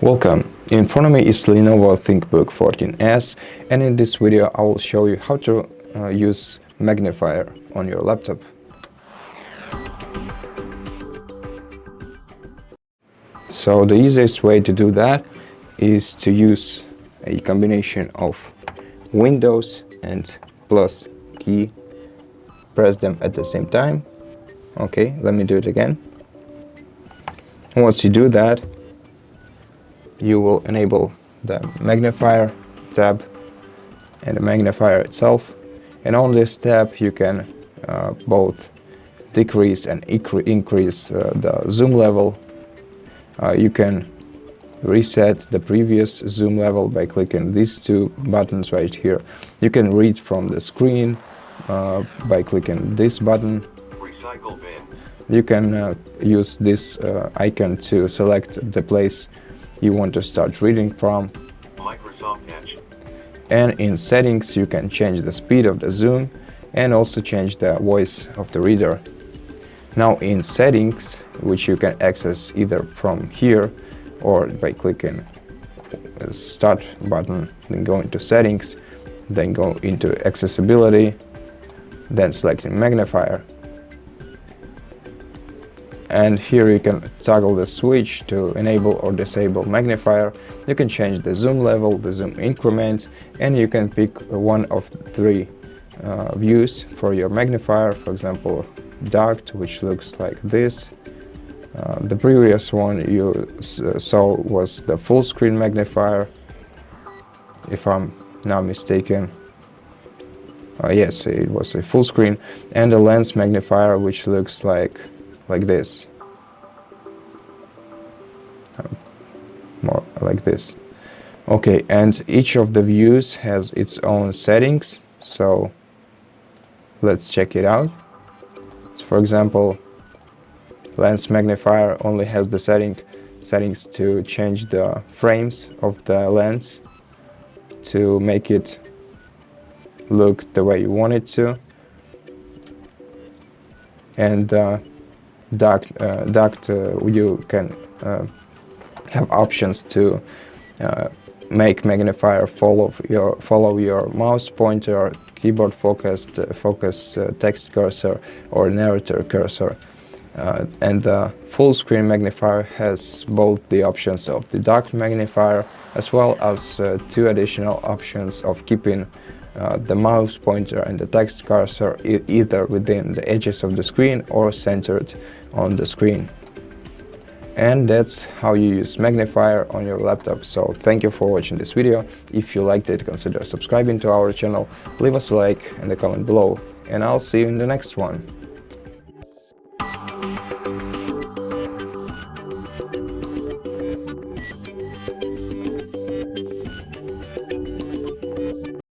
Welcome! In front of me is LENOVO ThinkBook 14s, and in this video I will show you how to use Magnifier on your laptop. So the easiest way to do that is to use a combination of Windows and plus key. Press them at the same time. Okay, let me do it again. Once you do that, you will enable the magnifier tab and the magnifier itself, and on this tab you can both decrease and increase the zoom level. You can reset the previous zoom level by clicking these two buttons right here. You can read from the screen by clicking this button. Recycle bin. You can use this icon to select the place you want to start reading from. Microsoft Edge. And in settings you can change the speed of the zoom and also change the voice of the reader. Now in settings, which you can access either from here or by clicking the start button, then go into settings, then go into accessibility, then selecting magnifier. And here you can toggle the switch to enable or disable magnifier. You can change the zoom level, the zoom increment, and you can pick one of three views for your magnifier. For example, docked, which looks like this. The previous one you saw was the full screen magnifier, if I'm not mistaken. Yes, it was a full screen, and the lens magnifier, which looks like this, more like this. Okay, and each of the views has its own settings, so let's check it out. So for example, lens magnifier only has the settings to change the frames of the lens to make it look the way you want it to, and docked, you can have options to make magnifier follow your mouse pointer, keyboard focus, text cursor, or narrator cursor. And the full screen magnifier has both the options of the docked magnifier as well as two additional options of keeping the mouse pointer and the text cursor either within the edges of the screen or centered on the screen. And that's how you use magnifier on your laptop. So thank you for watching this video. If you liked it, consider subscribing to our channel, leave us a like and a comment below, and I'll see you in the next one.